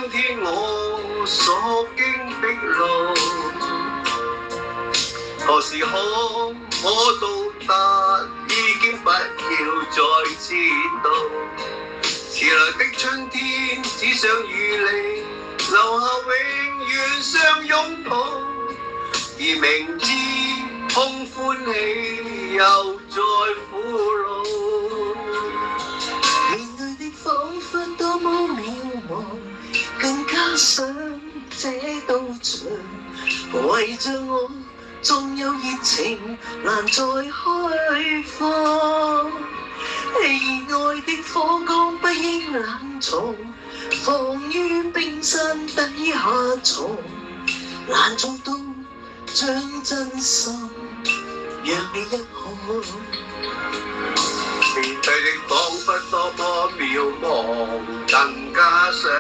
今天我所經的路，何時可到達，已經不要再知道。遲來的春天，只想與你留下永遠相擁抱，而明知空歡喜又在苦惱。面對的彷彿多麼渺茫，更加想這道牆，為着我縱有熱情難再開放。喜愛的火光不應冷藏，放於冰山底下藏，難做到將真心讓你一看。面對的彷彿多麼渺茫，更加想